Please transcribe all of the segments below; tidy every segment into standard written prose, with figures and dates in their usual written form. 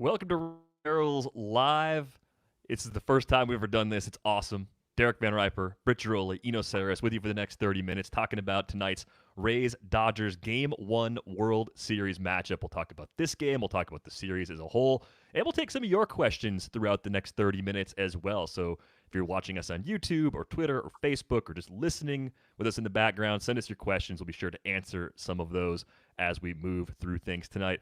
Welcome to Barrels Live. This is the first time we've ever done this. It's awesome. Derek Van Riper, Britt Giroli, Eno Saris with you for the next 30 minutes talking about tonight's Rays-Dodgers Game 1 World Series matchup. We'll talk about this game. We'll talk about the series as a whole. And we'll take some of your questions throughout the next 30 minutes as well. So if you're watching us on YouTube or Twitter or Facebook or just listening with us in the background, send us your questions. We'll be sure to answer some of those as we move through things tonight.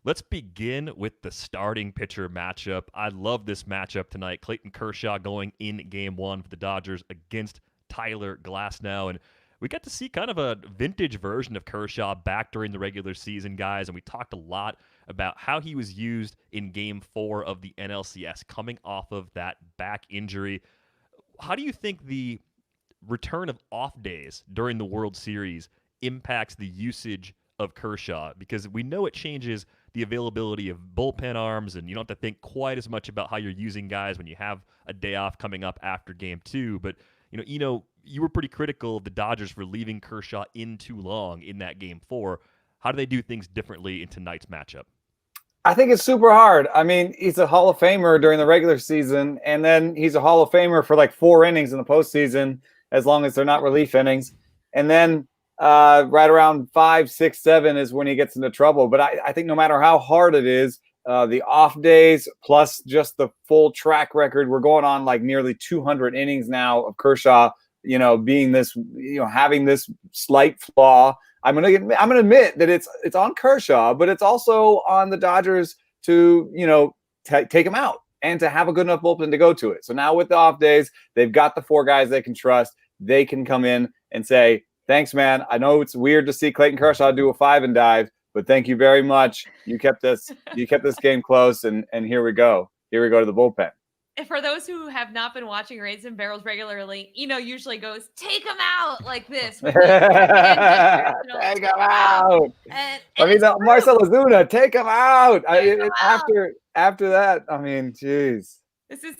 Let's begin with the starting pitcher matchup. I love this matchup tonight. Clayton Kershaw going in game one for the Dodgers against Tyler Glasnow. And we got to see kind of a vintage version of Kershaw back during the regular season, guys. And we talked a lot about how he was used in game 4 of the NLCS, coming off of that back injury. How do you think the return of off days during the World Series impacts the usage of Kershaw? Because we know it changes the availability of bullpen arms, and you don't have to think quite as much about how you're using guys when you have a day off coming up after game 2. But, you were pretty critical of the Dodgers for leaving Kershaw in too long in that game 4. How do they do things differently in tonight's matchup? I think it's super hard. I mean, he's a Hall of Famer during the regular season, and then he's a Hall of Famer for like 4 innings in the postseason, as long as they're not relief innings. And then right around 5, 6, 7 is when he gets into trouble. But I think no matter how hard it is, the off days plus just the full track record, we're going on like nearly 200 innings now of Kershaw, being this, having this slight flaw. I'm gonna admit that it's on Kershaw, but it's also on the Dodgers to take him out and to have a good enough bullpen to go to it. So now with the off days, they've got the 4 guys they can trust. They can come in and say, "Thanks, man. I know it's weird to see Clayton Kershaw do a 5 and dive, but thank you very much. You kept this game close, and here we go. Here we go to the bullpen." And for those who have not been watching Rays and Barrels regularly, usually goes, "Take him out," like this. With Take him out. Marcell Ozuna, take him out. After that, I mean, geez.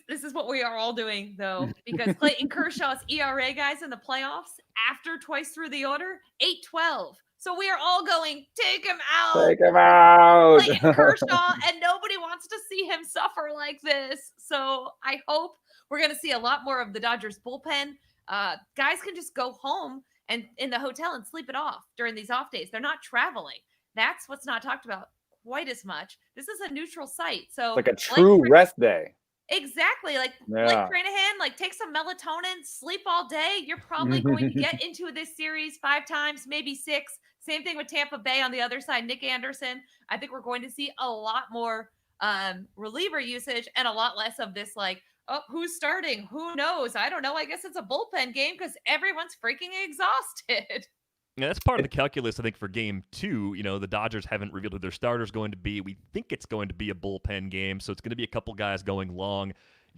This is what we are all doing, though, because Clayton Kershaw's ERA, guys, in the playoffs, after twice through the order, 8.12. So we are all going, take him out. Take him out. Clayton Kershaw, and nobody wants to see him suffer like this. So I hope we're going to see a lot more of the Dodgers bullpen. Guys can just go home and in the hotel and sleep it off during these off days. They're not traveling. That's what's not talked about quite as much. This is a neutral site. So like a true rest day. Exactly. Like Cranahan, take some melatonin, sleep all day. You're probably going to get into this series 5 times, maybe 6. Same thing with Tampa Bay on the other side. Nick Anderson. I think we're going to see a lot more reliever usage and a lot less of this who's starting? Who knows? I don't know. I guess it's a bullpen game because everyone's freaking exhausted. Yeah, that's part of the calculus, I think, for game 2. The Dodgers haven't revealed who their starter's going to be. We think it's going to be a bullpen game, so it's going to be a couple guys going long.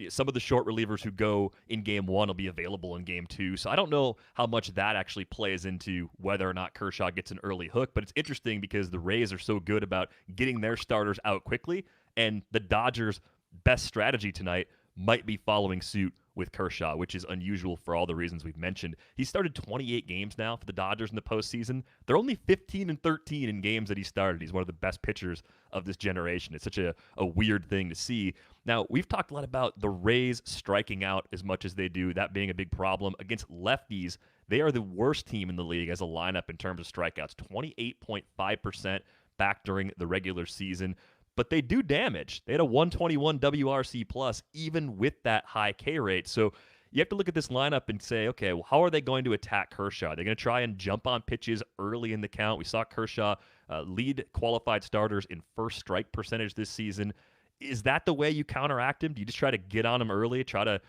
Some of the short relievers who go in game 1 will be available in game 2. So I don't know how much that actually plays into whether or not Kershaw gets an early hook, but it's interesting because the Rays are so good about getting their starters out quickly, and the Dodgers' best strategy tonight might be following suit with Kershaw, which is unusual for all the reasons we've mentioned. He started 28 games now for the Dodgers in the postseason. They're only 15-13 in games that he started. He's one of the best pitchers of this generation. It's such a weird thing to see. Now, we've talked a lot about the Rays striking out as much as they do, that being a big problem. Against lefties, they are the worst team in the league as a lineup in terms of strikeouts, 28.5% back during the regular season. But they do damage. They had a 121 WRC plus even with that high K rate. So you have to look at this lineup and say, okay, well, how are they going to attack Kershaw? They're going to try and jump on pitches early in the count. We saw Kershaw lead qualified starters in first strike percentage this season. Is that the way you counteract him? Do you just try to get on him early, try to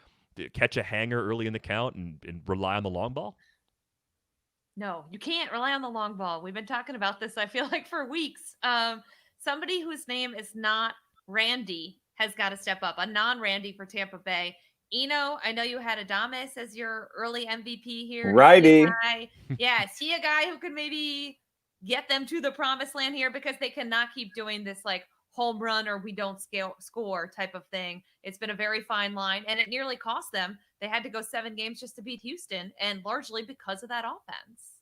catch a hanger early in the count and rely on the long ball? No, you can't rely on the long ball. We've been talking about this, I feel like, for weeks. Somebody whose name is not Randy has got to step up, a non-Randy for Tampa Bay. Eno, I know you had Adames as your early MVP here. Righty. See a guy who could maybe get them to the promised land here because they cannot keep doing this home run or we don't score type of thing. It's been a very fine line, and it nearly cost them. They had to go 7 games just to beat Houston, and largely because of that offense.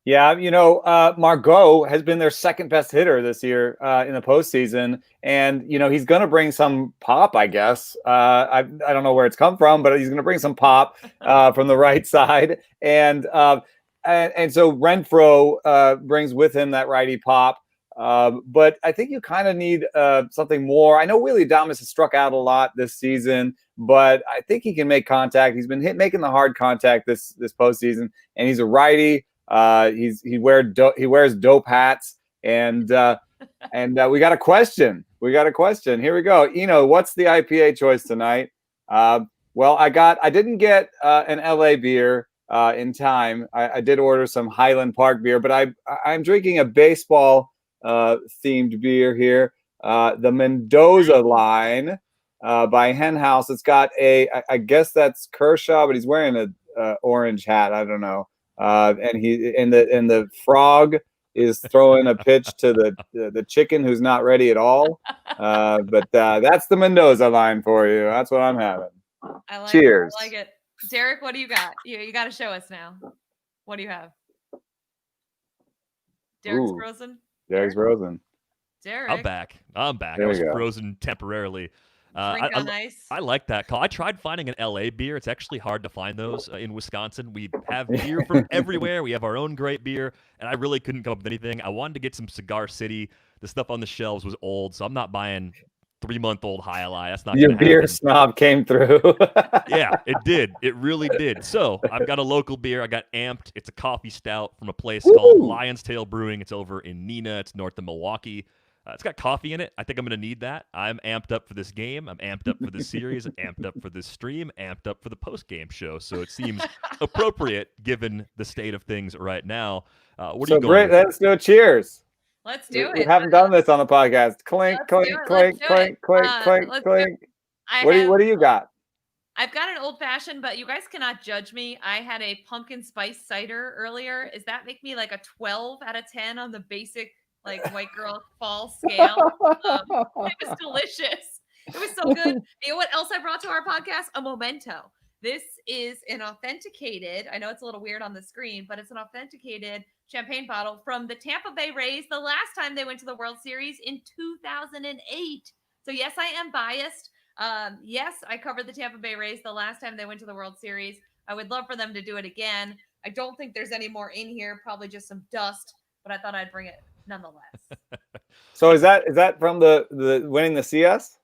Yeah, Margot has been their second best hitter this year in the postseason, and he's going to bring some pop, I guess. I don't know where it's come from, but he's going to bring some pop from the right side, and so Renfroe brings with him that righty pop. But I think you kind of need something more. I know Willie Adames has struck out a lot this season, but I think he can make contact. He's been making the hard contact this postseason, and he's a righty. He wears dope hats, and we got a question. Here we go. What's the IPA choice tonight? Well, I didn't get an LA beer in time. I did order some Highland Park beer, but I'm drinking a baseball themed beer here. The Mendoza line by Hen House. It's got I guess that's Kershaw, but he's wearing a orange hat. I don't know. And the frog is throwing a pitch to the chicken who's not ready at all. But that's the Mendoza line for you. That's what I'm having. Cheers. I like it. Derek, what do you got? You got to show us now. What do you have? Derek's frozen. Derek's frozen. Derek. I'm back. I was frozen temporarily. Drink on ice. I like that call. I tried finding an LA beer. It's actually hard to find those in Wisconsin. We have beer from everywhere. We have our own great beer, and I really couldn't come up with anything. I wanted to get some Cigar City. The stuff on the shelves was old, so I'm not buying 3-month-old High Lie. That's not your beer snob came through. Yeah, it did. It really did. So I've got a local beer. I got Amped. It's a coffee stout from a place called Lion's Tail Brewing. It's over in Neenah. It's north of Milwaukee. It's got coffee in it. I think I'm going to need that. I'm amped up for this game. I'm amped up for this series. Amped up for this stream. Amped up for the post-game show. So it seems appropriate given the state of things right now. What are you going with? Let's do a cheers. Let's do it. We haven't done this on the podcast. Clink, clink, clink, clink, clink, clink, clink. What do you got? I've got an old-fashioned, but you guys cannot judge me. I had a pumpkin spice cider earlier. Does that make me like a 12 out of 10 on the basic white girl fall scale? It was delicious. It was so good. You know what else I brought to our podcast? A memento. This is an authenticated, I know it's a little weird on the screen, but it's an authenticated champagne bottle from the Tampa Bay Rays the last time they went to the World Series in 2008. So yes, I am biased. Yes, I covered the Tampa Bay Rays the last time they went to the World Series. I would love for them to do it again. I don't think there's any more in here, probably just some dust, but I thought I'd bring it nonetheless. So is that from the winning the CS?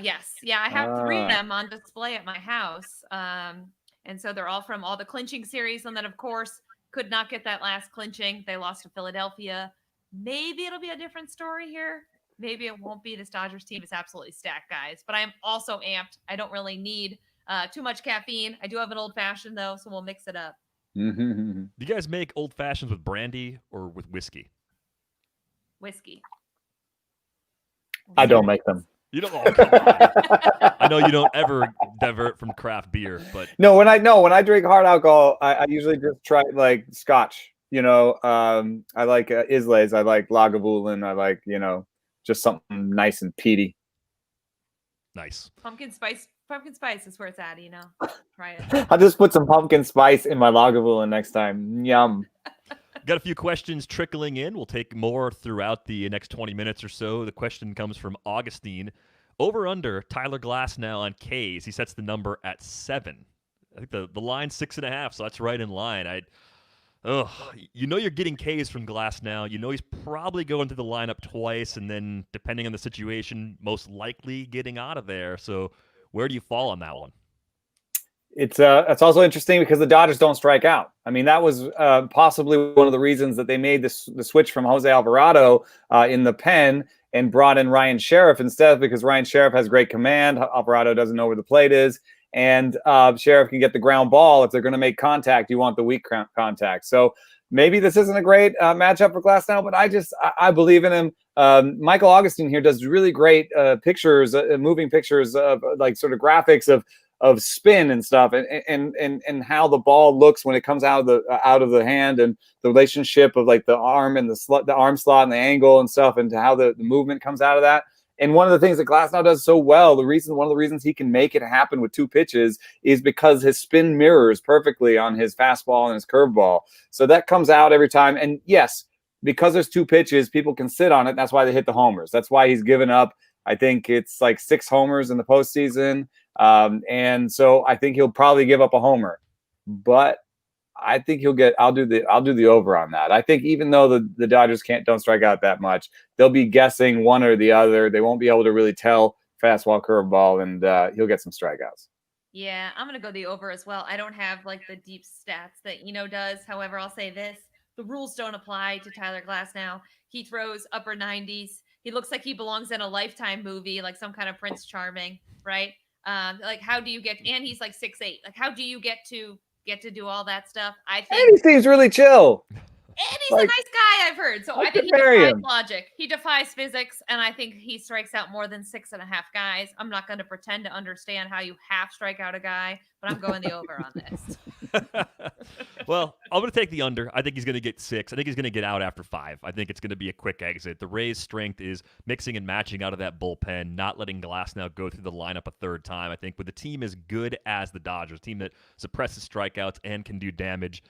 Yes. Yeah, I have 3 of them on display at my house. And so they're all from all the clinching series. And then, of course, could not get that last clinching. They lost to Philadelphia. Maybe it'll be a different story here. Maybe it won't be. This Dodgers team is absolutely stacked, guys. But I am also amped. I don't really need too much caffeine. I do have an old-fashioned, though, so we'll mix it up. Do you guys make old-fashions with brandy or with whiskey? Whiskey. I don't make them. You don't. Oh, come on. I know you don't ever divert from craft beer, but when I drink hard alcohol, I usually just try like Scotch. I like Islay's. I like Lagavulin. I like just something nice and peaty. Nice. Pumpkin spice is where it's at. Try it. I'll just put some pumpkin spice in my Lagavulin next time. Yum. Got a few questions trickling in. We'll take more throughout the next 20 minutes or so. The question comes from Augustine. Over under Tyler Glasnow on Ks. He sets the number at 7. I think the line's 6.5, so that's right in line. You're getting Ks from Glasnow. He's probably going through the lineup twice, and then depending on the situation, most likely getting out of there. So where do you fall on that one? It's also interesting because the Dodgers don't strike out. I mean, that was possibly one of the reasons that they made the switch from Jose Alvarado in the pen and brought in Ryan Sheriff instead, because Ryan Sheriff has great command. Alvarado doesn't know where the plate is, and Sheriff can get the ground ball. If they're going to make contact, you want the weak contact. So maybe this isn't a great matchup for Glasnow, but I believe in him. Michael Augustine here does really great pictures, moving pictures of like sort of graphics of spin and stuff, and how the ball looks when it comes out of the hand, and the relationship of like the arm and the arm slot and the angle and stuff, and how the movement comes out of that. And one of the things that Glasnow does so well, one of the reasons he can make it happen with 2 pitches is because his spin mirrors perfectly on his fastball and his curveball. So that comes out every time. And yes, because there's 2 pitches, people can sit on it. That's why they hit the homers. That's why he's given up, I think it's like 6 homers in the postseason. And so I think he'll probably give up a homer. But I think I'll do the over on that. I think even though the Dodgers don't strike out that much, they'll be guessing one or the other. They won't be able to really tell fastball, curveball, and he'll get some strikeouts. Yeah, I'm going to go the over as well. I don't have like the deep stats that does. However, I'll say this. The rules don't apply to Tyler Glasnow. He throws upper 90s. He looks like he belongs in a Lifetime movie, like some kind of Prince Charming, right? Like how do you get, and he's like 6'8". Like how do you get to do all that stuff? I think. And he seems really chill. And he's a nice guy, I've heard. So I think he defies logic. He defies physics, and I think he strikes out more than 6.5 guys. I'm not going to pretend to understand how you half strike out a guy, but I'm going the over on this. Well, I'm going to take the under. I think he's going to get 6. I think he's going to get out after 5. I think it's going to be a quick exit. The Rays' strength is mixing and matching out of that bullpen, not letting Glasnow go through the lineup a third time. I think with a team as good as the Dodgers, a team that suppresses strikeouts and can do damage,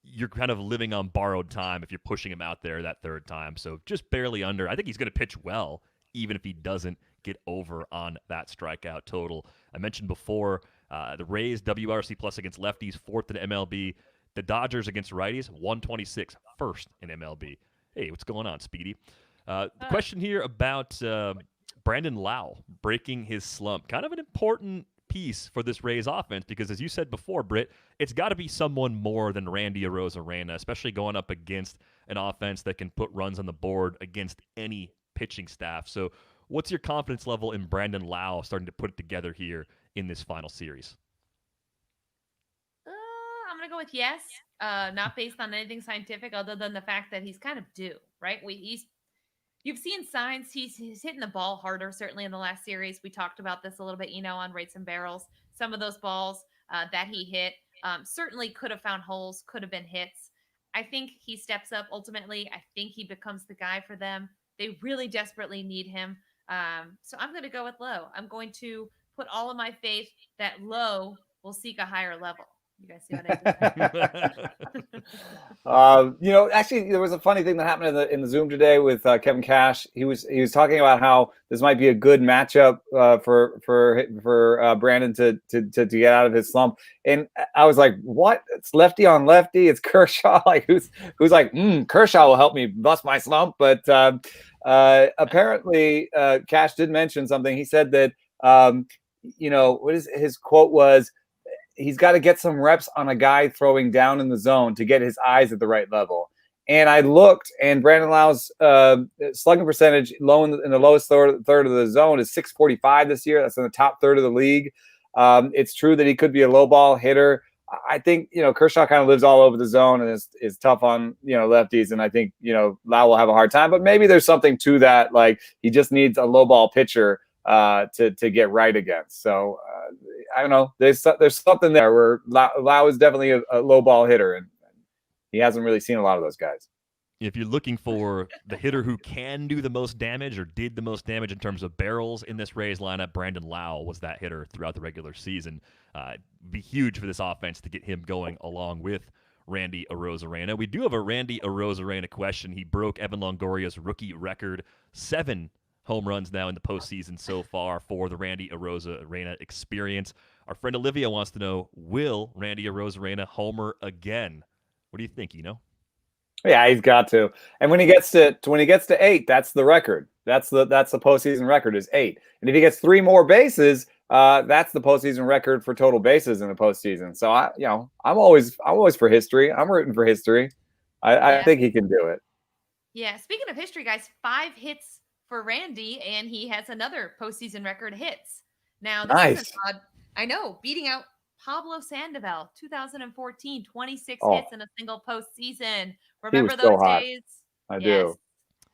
you're kind of living on borrowed time if you're pushing him out there that third time. So just barely under. I think he's going to pitch well, even if he doesn't get over on that strikeout total. I mentioned before, the Rays WRC plus against lefties, 4th in MLB. The Dodgers against righties, 126, 1st in MLB. Hey, what's going on, Speedy? The question here about Brandon Lau breaking his slump. Kind of an important piece for this Rays offense because, as you said before, Britt, it's got to be someone more than Randy Arozarena, especially going up against an offense that can put runs on the board against any pitching staff. So what's your confidence level in Brandon Lau starting to put it together here in this final series? I'm going to go with yes, not based on anything scientific other than the fact that he's kind of due, right? You've seen signs. He's hitting the ball harder, certainly in the last series. We talked about this a little bit, on Rates and Barrels. Some of those balls that he hit certainly could have found holes, could have been hits. I think he steps up ultimately. I think he becomes the guy for them. They really desperately need him. So I'm going to go with Lowe. I'm going to put all of my faith that Lowe will seek a higher level. You guys see what I did? Actually, there was a funny thing that happened in the Zoom today with Kevin Cash. He was talking about how this might be a good matchup for Brandon to get out of his slump, and I was like, "What? It's lefty on lefty. It's Kershaw. Like who's like Kershaw will help me bust my slump." But apparently, Cash did mention something. He said that what is his quote was. He's got to get some reps on a guy throwing down in the zone to get his eyes at the right level. And I looked, and Brandon Lau's slugging percentage low in the lowest third of the zone is .645 this year. That's in the top third of the league. It's true that he could be a low ball hitter. I think Kershaw kind of lives all over the zone and is tough on lefties, and I think Lau will have a hard time. But maybe there's something to that. Like he just needs a low ball pitcher to get right against. So I don't know. There's something there where Lau is definitely a low ball hitter, and he hasn't really seen a lot of those guys. If you're looking for the hitter who can do the most damage or did the most damage in terms of barrels in this Rays lineup, Brandon Lau was that hitter throughout the regular season. Be huge for this offense to get him going along with Randy Arozarena. We do have a Randy Arozarena question. He broke Evan Longoria's rookie record, 7 home runs now in the postseason so far for the Randy Arozarena experience. Our friend Olivia wants to know, will Randy Arozarena homer again? What do you think, Yeah, he's got to. And when he gets to 8, that's the record. That's the postseason record is 8. And if he gets 3 more bases, that's the postseason record for total bases in the postseason. So I'm always for history. I'm rooting for history. I think he can do it. Yeah. Speaking of history, guys, 5 hits for Randy, and he has another postseason record hits. Now, this is odd. I know, beating out Pablo Sandoval, 2014, 26 hits in a single postseason. Remember those days? I do.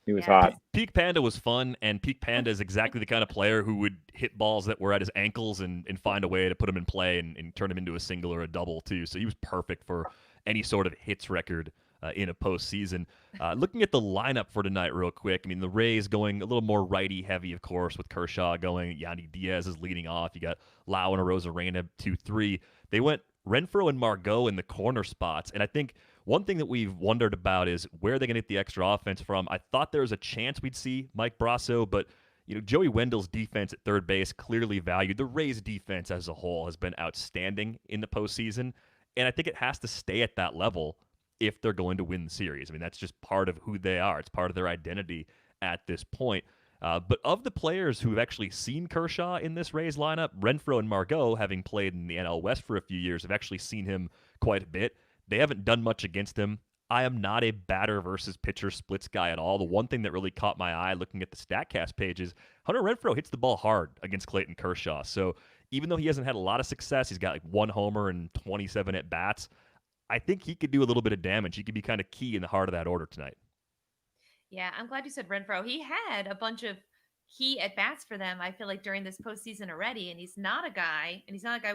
He was hot. Peak Panda was fun, and Peak Panda is exactly the kind of player who would hit balls that were at his ankles and find a way to put him in play and turn him into a single or a double, too. So he was perfect for any sort of hits record in a postseason. Looking at the lineup for tonight real quick, I mean, the Rays going a little more righty-heavy, of course, with Kershaw going. Yandy Diaz is leading off. You got Lau and Arozarena, 2-3. They went Renfroe and Margot in the corner spots, and I think one thing that we've wondered about is where are they going to get the extra offense from. I thought there was a chance we'd see Mike Brasso, but Joey Wendell's defense at third base clearly valued. The Rays' defense as a whole has been outstanding in the postseason, and I think it has to stay at that level if they're going to win the series. I mean, that's just part of who they are. It's part of their identity at this point. But of the players who have actually seen Kershaw in this Rays lineup, Renfroe and Margot, having played in the NL West for a few years, have actually seen him quite a bit. They haven't done much against him. I am not a batter versus pitcher splits guy at all. The one thing that really caught my eye looking at the StatCast page is Hunter Renfroe hits the ball hard against Clayton Kershaw. So even though he hasn't had a lot of success, he's got like 1 homer and 27 at-bats, I think he could do a little bit of damage. He could be kind of key in the heart of that order tonight. Yeah, I'm glad you said Renfroe. He had a bunch of key at-bats for them, I feel like, during this postseason already, and he's not a guy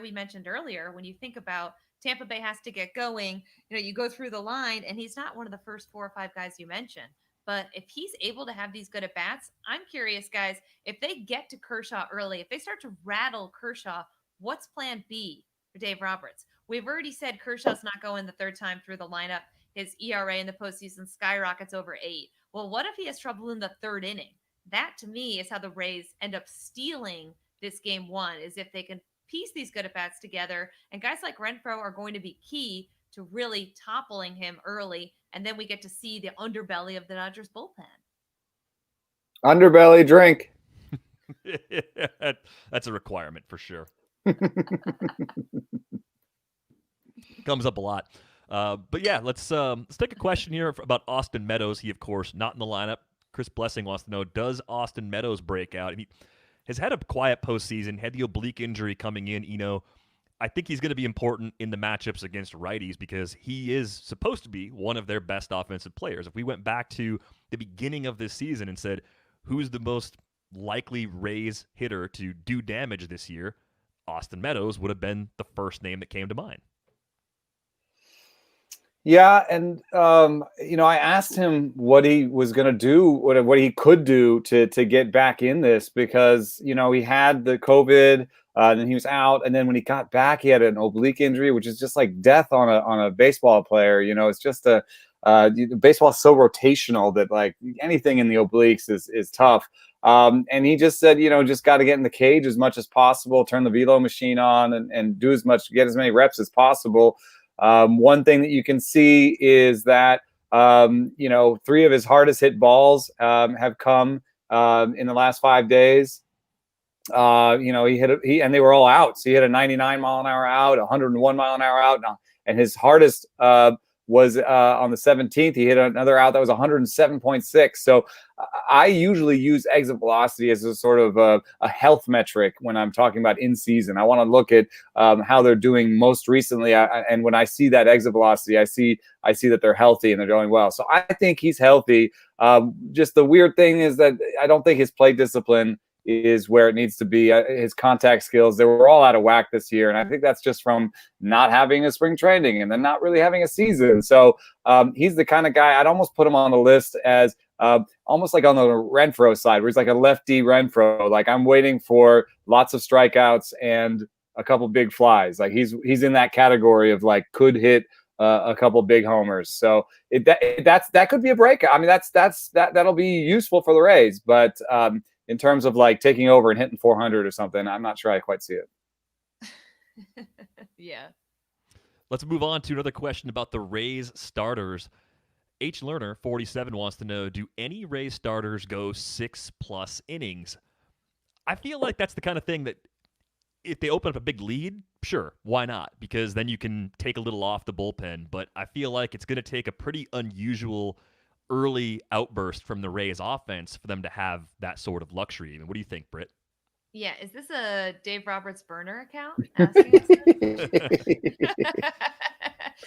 we mentioned earlier. When you think about Tampa Bay has to get going, you go through the line, and he's not one of the first 4 or 5 guys you mentioned. But if he's able to have these good at-bats, I'm curious, guys, if they get to Kershaw early, if they start to rattle Kershaw, what's plan B for Dave Roberts? We've already said Kershaw's not going the third time through the lineup. His ERA in the postseason skyrockets over 8. Well, what if he has trouble in the third inning? That, to me, is how the Rays end up stealing this game 1, is if they can piece these good at-bats together. And guys like Renfroe are going to be key to really toppling him early. And then we get to see the underbelly of the Dodgers bullpen. Underbelly drink. That's a requirement for sure. Comes up a lot. But yeah, let's take a question here about Austin Meadows. He, of course, not in the lineup. Chris Blessing wants to know, does Austin Meadows break out? And he has had a quiet postseason, had the oblique injury coming in. I think he's going to be important in the matchups against righties because he is supposed to be one of their best offensive players. If we went back to the beginning of this season and said, who's the most likely Rays hitter to do damage this year, Austin Meadows would have been the first name that came to mind. Yeah, and I asked him what he was going to do, what he could do to get back in this because he had the COVID, then he was out, and then when he got back, he had an oblique injury, which is just like death on a baseball player. It's just baseball is so rotational that like anything in the obliques is tough. And he just said, just got to get in the cage as much as possible, turn the velo machine on, and do get as many reps as possible. One thing that you can see is that 3 of his hardest hit balls have come in the last 5 days. And they were all outs. He hit a 99 mile an hour out, 101 mile an hour out, and his hardest was on the 17th. He hit another out that was 107.6. So I usually use exit velocity as a sort of a health metric when I'm talking about in season. I want to look at how they're doing most recently. And when I see that exit velocity, I see that they're healthy and they're doing well. So I think he's healthy. Just the weird thing is that I don't think his play discipline is where it needs to be. His contact skills, they were all out of whack this year. And I think that's just from not having a spring training and then not really having a season. So he's the kind of guy, I'd almost put him on the list as almost like on the Renfroe side, where he's like a lefty Renfroe. Like I'm waiting for lots of strikeouts and a couple big flies. Like he's in that category of like could hit a couple big homers. So that could be a breakout. I mean, that'll be useful for the Rays, but in terms of like taking over and hitting 400 or something, I'm not sure I quite see it. Yeah. Let's move on to another question about the Rays starters. H. Lerner, 47, wants to know, do any Rays starters go 6+ innings? I feel like that's the kind of thing that if they open up a big lead, sure, why not? Because then you can take a little off the bullpen. But I feel like it's going to take a pretty unusual early outburst from the Rays offense for them to have that sort of luxury. I mean, what do you think, Britt? Yeah, is this a Dave Roberts burner account asking us this?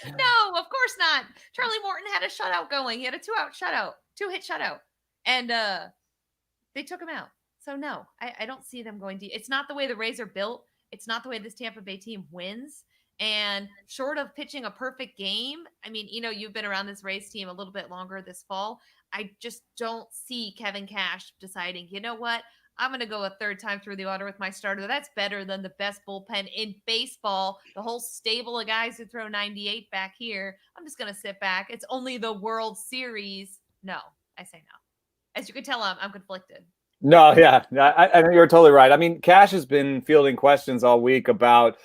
No, of course not. Charlie Morton had a shutout going. He had a 2-hit shutout. And they took him out. So no, I don't see them going deep. It's not the way the Rays are built. It's not the way this Tampa Bay team wins. And short of pitching a perfect game, I mean, you've been around this Rays team a little bit longer this fall. I just don't see Kevin Cash deciding, you know what? I'm going to go a third time through the order with my starter. That's better than the best bullpen in baseball. The whole stable of guys who throw 98 back here. I'm just going to sit back. It's only the World Series. No, I say no. As you can tell, I'm conflicted. No, yeah, I think you're totally right. I mean, Cash has been fielding questions all week about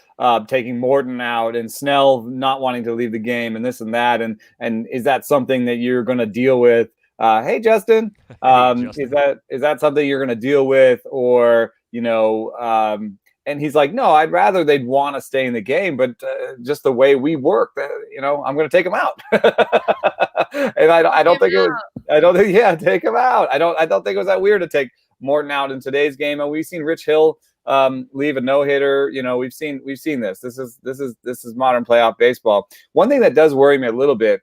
taking Morton out and Snell not wanting to leave the game and this and that. And is that something that you're going to deal with? Hey, Justin, Justin. is that something you're going to deal with, or and he's like, no, I'd rather they'd want to stay in the game, but just the way we work, I'm going to take them out. And I don't think it was. I don't think, yeah, take him out. I don't think it was that weird to take Morton out in today's game. And we've seen Rich Hill leave a no-hitter. We've seen this. This is modern playoff baseball. One thing that does worry me a little bit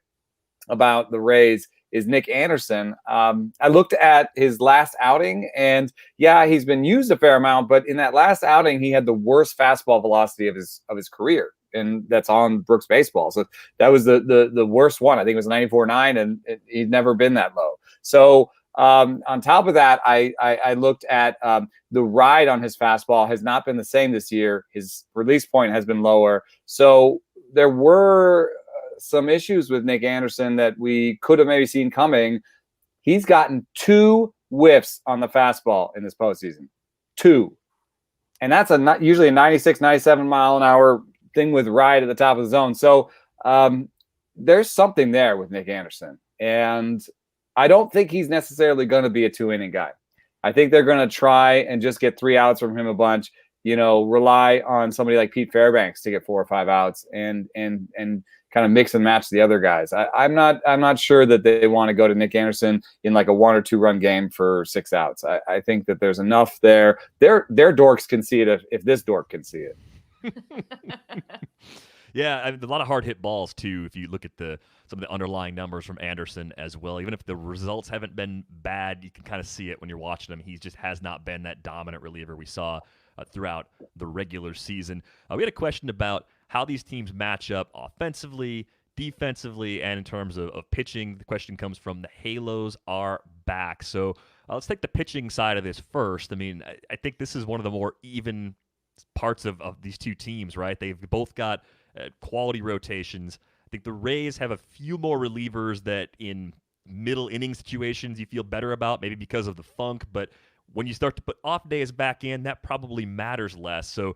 about the Rays is Nick Anderson. I looked at his last outing, and yeah, he's been used a fair amount, but in that last outing, he had the worst fastball velocity of his career, and that's on Brooks Baseball. So that was the worst one. I think it was 94.9, and he'd never been that low. So on top of that, I looked at the ride on his fastball has not been the same this year. His release point has been lower. So there were some issues with Nick Anderson that we could have maybe seen coming. He's gotten 2 whiffs on the fastball in this postseason. 2. And that's usually a 96, 97 mile an hour thing with ride at the top of the zone. So there's something there with Nick Anderson. And I don't think he's necessarily going to be a 2-inning guy. I think they're going to try and just get 3 outs from him a bunch, rely on somebody like Pete Fairbanks to get 4 or 5 outs and kind of mix and match the other guys. I'm not sure that they want to go to Nick Anderson in like a 1 or 2 run game for 6 outs. I think that there's enough there. Their dorks can see it if this dork can see it. Yeah, I mean, a lot of hard hit balls too. If you look at some of the underlying numbers from Anderson as well, even if the results haven't been bad, you can kind of see it when you're watching him. He just has not been that dominant reliever we saw throughout the regular season. We had a question about how these teams match up offensively, defensively, and in terms of pitching. The question comes from the Halos Are Back. So let's take the pitching side of this first. I mean, I think this is one of the more even parts of these two teams, right? They've both got quality rotations. I think the Rays have a few more relievers that in middle inning situations you feel better about, maybe because of the funk, but when you start to put off days back in, that probably matters less. So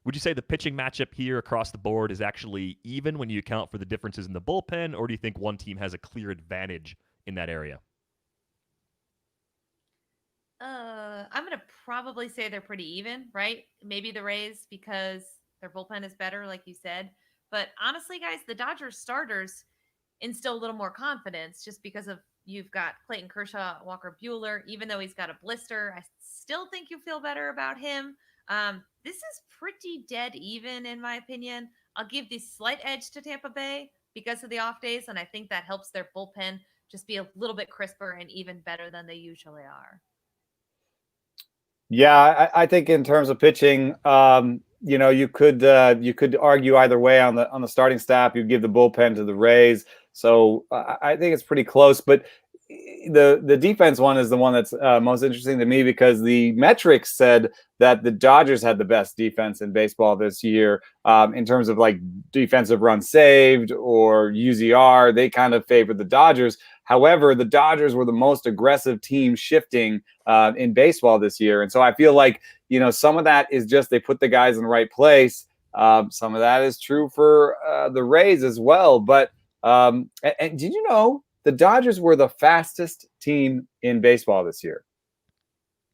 would you say the pitching matchup here across the board is actually even when you account for the differences in the bullpen, or do you think one team has a clear advantage in that area? I'm going to probably say they're pretty even, right? Maybe the Rays because their bullpen is better, like you said. But honestly, guys, the Dodgers starters instill a little more confidence just because of you've got Clayton Kershaw, Walker Buehler. Even though he's got a blister, I still think you feel better about him. This is pretty dead even, in my opinion. I'll give the slight edge to Tampa Bay because of the off days, and I think that helps their bullpen just be a little bit crisper and even better than they usually are. Yeah, I think in terms of pitching, you could argue either way on the starting staff. You give the bullpen to the Rays, so I think it's pretty close. But the defense one is the one that's most interesting to me because the metrics said that the Dodgers had the best defense in baseball this year in terms of like defensive runs saved or UZR. They kind of favored the Dodgers. However, the Dodgers were the most aggressive team shifting in baseball this year. And so I feel like, some of that is just they put the guys in the right place. Some of that is true for the Rays as well. But and did you know the Dodgers were the fastest team in baseball this year?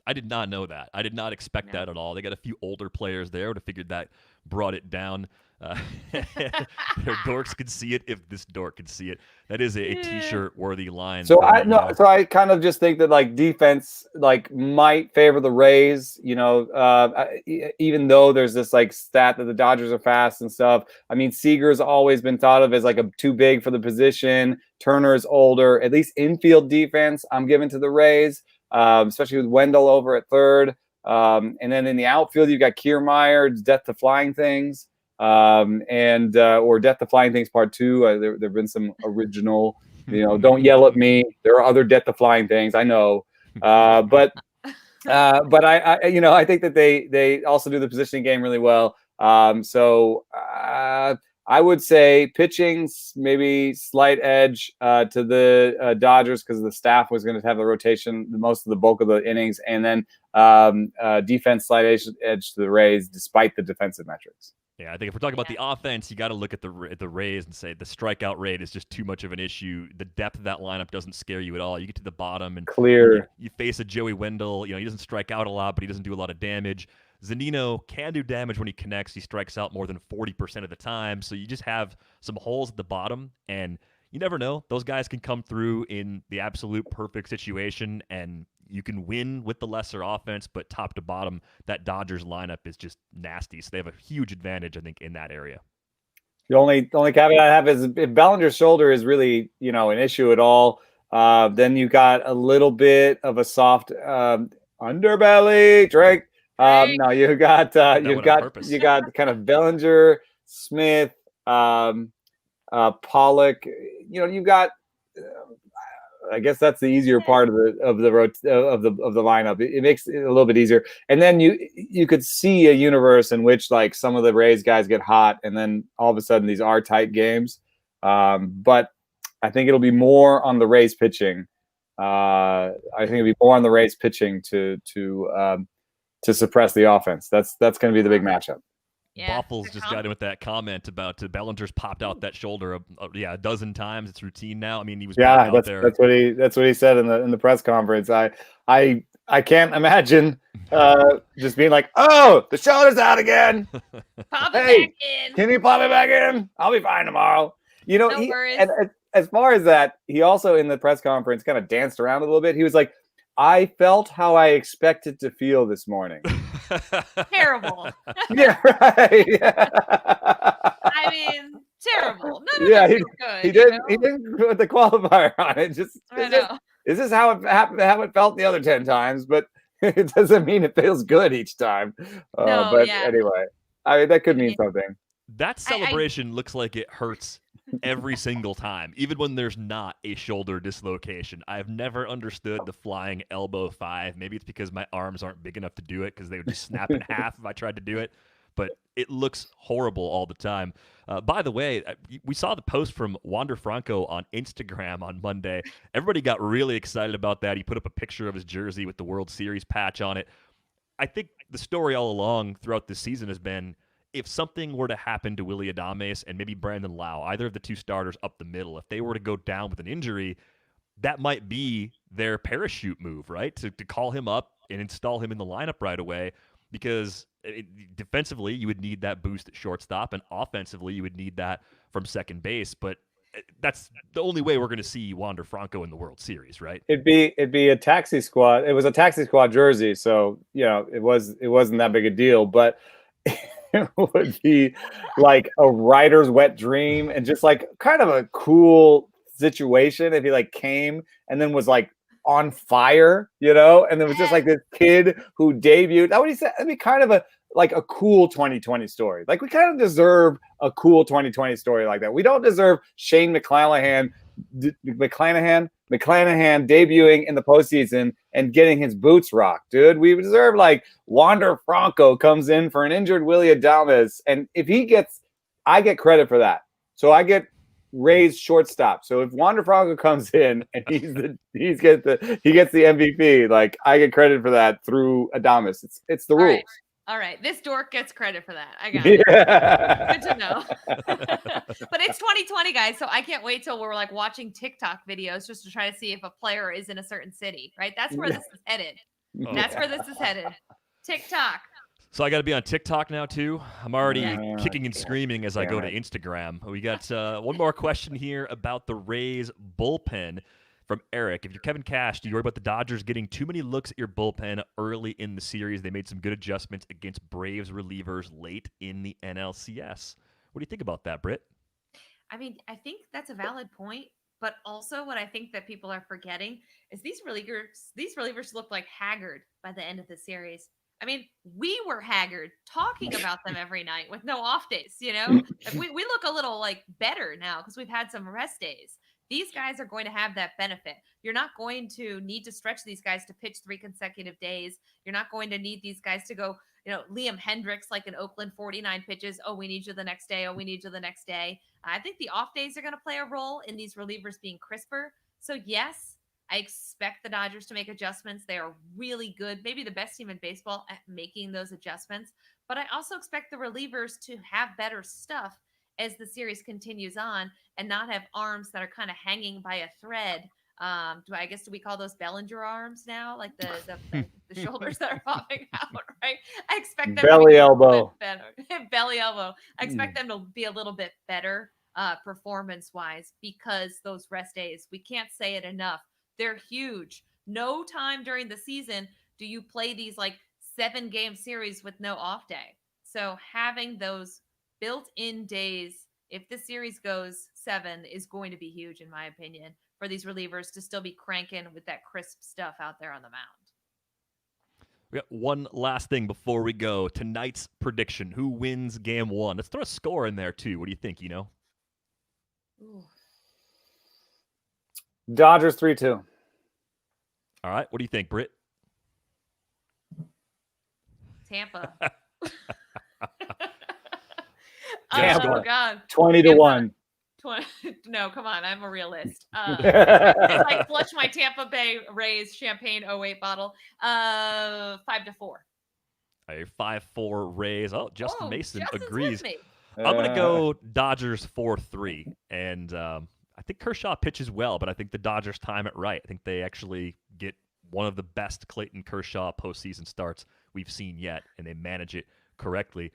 I did not know that. I did not expect that at all. They got a few older players there. I would have figured that brought it down. Their dorks could see it if this dork could see it. That is a T-shirt worthy line. So I kind of just think that like defense like might favor the Rays. Even though there's this like stat that the Dodgers are fast and stuff. I mean, Seager's always been thought of as like too big for the position. Turner is older. At least infield defense, I'm giving to the Rays, especially with Wendell over at third. And then in the outfield, you've got Kiermaier, death to flying things. and or Death to Flying Things Part 2. There've been some original, don't yell at me. There are other Death to Flying Things, I know, but I think that they also do the positioning game really well. So I would say pitching's maybe slight edge to the Dodgers because the staff was going to have the rotation most of the bulk of the innings, and then defense slight edge to the Rays despite the defensive metrics. Yeah, I think if we're talking about the offense, you got to look at the Rays and say the strikeout rate is just too much of an issue. The depth of that lineup doesn't scare you at all. You get to the bottom and you face a Joey Wendell. He doesn't strike out a lot, but he doesn't do a lot of damage. Zunino can do damage when he connects. He strikes out more than 40% of the time. So you just have some holes at the bottom, and you never know. Those guys can come through in the absolute perfect situation, and you can win with the lesser offense, but top to bottom, that Dodgers lineup is just nasty. So they have a huge advantage, I think, in that area. The only caveat I have is if Bellinger's shoulder is really, an issue at all, then you got a little bit of a soft underbelly, Drake. No, you got kind of Bellinger, Smith, Pollock. You've got. I guess that's the easier part of the lineup. It makes it a little bit easier, and then you could see a universe in which like some of the Rays guys get hot, and then all of a sudden these are tight games. But I think it'll be more on the Rays pitching. I think it'll be more on the Rays pitching to suppress the offense. That's going to be the big matchup. Yeah, Boffles just got in with that comment about Bellinger's popped out that shoulder a dozen times. It's routine now. I mean, he was out there. That's what he said in the press conference. I can't imagine just being like, oh, the shoulder's out again. Pop it back in. Can you pop it back in? I'll be fine tomorrow. No worries. And as far as that, he also in the press conference kind of danced around a little bit. He was like, I felt how I expected to feel this morning. Terrible. Yeah, right. Yeah. I mean, terrible. None of it good. He didn't put the qualifier on it. Is this how it felt the other 10 times? But it doesn't mean it feels good each time. Anyway, that could mean something. That celebration looks like it hurts every single time, even when there's not a shoulder dislocation. I've never understood the flying elbow 5. Maybe it's because my arms aren't big enough to do it because they would just snap in half if I tried to do it. But it looks horrible all the time. By the way, we saw the post from Wander Franco on Instagram on Monday. Everybody got really excited about that. He put up a picture of his jersey with the World Series patch on it. I think the story all along throughout this season has been if something were to happen to Willy Adames and maybe Brandon Lau, either of the two starters up the middle, if they were to go down with an injury, that might be their parachute move, right? To call him up and install him in the lineup right away, because defensively you would need that boost at shortstop, and offensively you would need that from second base. But that's the only way we're going to see Wander Franco in the World Series, right? It'd be a taxi squad. It was a taxi squad jersey, so it wasn't that big a deal, but it would be like a writer's wet dream and just like kind of a cool situation if he like came and then was like on fire, and there was just like this kid who debuted. That would be kind of a cool 2020 story. Like we kind of deserve a cool 2020 story like that. We don't deserve Shane McClanahan debuting in the postseason and getting his boots rocked, dude. We deserve like Wander Franco comes in for an injured Willy Adames, and if he gets, I get credit for that. So I get Rays shortstop. So if Wander Franco comes in and he gets the MVP, like I get credit for that through Adames. It's the rules. All right. This dork gets credit for that. I got it. Good to know. But it's 2020, guys, so I can't wait till we're like watching TikTok videos just to try to see if a player is in a certain city, right? That's where this is headed. That's where this is headed. TikTok. So I got to be on TikTok now too. I'm already kicking and screaming as I go to Instagram. We got one more question here about the Rays bullpen from Eric. If you're Kevin Cash, do you worry about the Dodgers getting too many looks at your bullpen early in the series? They made some good adjustments against Braves relievers late in the NLCS. What do you think about that, Britt? I mean, I think that's a valid point, but also what I think that people are forgetting is these relievers look like haggard by the end of the series. I mean, we were haggard talking about them every night with no off days, you know? We look a little like better now because we've had some rest days. These guys are going to have that benefit. You're not going to need to stretch these guys to pitch 3 consecutive days. You're not going to need these guys to go, Liam Hendricks like in Oakland, 49 pitches. Oh, we need you the next day. Oh, we need you the next day. I think the off days are going to play a role in these relievers being crisper. So, yes, I expect the Dodgers to make adjustments. They are really good, maybe the best team in baseball at making those adjustments. But I also expect the relievers to have better stuff as the series continues on and not have arms that are kind of hanging by a thread. Do we call those Bellinger arms now? Like the shoulders that are popping out, right? I expect them belly to be elbow. better. Belly elbow. I expect them to be a little bit better performance-wise because those rest days, we can't say it enough. They're huge. No time during the season do you play these like 7-game series with no off day. So having those built-in days, if the series goes 7, is going to be huge, in my opinion, for these relievers to still be cranking with that crisp stuff out there on the mound. We got one last thing before we go. Tonight's prediction. Who wins game 1? Let's throw a score in there, too. What do you think, Ooh. Dodgers 3-2. All right. What do you think, Britt? Tampa. Tampa. Oh, God. 20-1. No, come on. I'm a realist. It's like flush my Tampa Bay Rays champagne 08 bottle. 5-4. A 5-4 Rays. Oh, Justin Mason Justin's agrees. with me. I'm going to go Dodgers 4-3. And I think Kershaw pitches well, but I think the Dodgers time it right. I think they actually get one of the best Clayton Kershaw postseason starts we've seen yet, and they manage it correctly.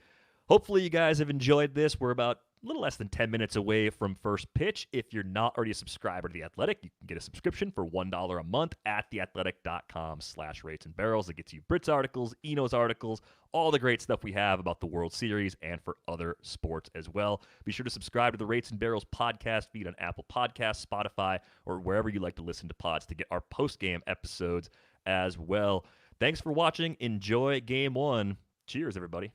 Hopefully you guys have enjoyed this. We're about a little less than 10 minutes away from first pitch. If you're not already a subscriber to The Athletic, you can get a subscription for $1 a month at theathletic.com/ratesandbarrels. It gets you Britt's articles, Eno's articles, all the great stuff we have about the World Series and for other sports as well. Be sure to subscribe to the Rates and Barrels podcast feed on Apple Podcasts, Spotify, or wherever you like to listen to pods to get our post-game episodes as well. Thanks for watching. Enjoy Game 1. Cheers, everybody.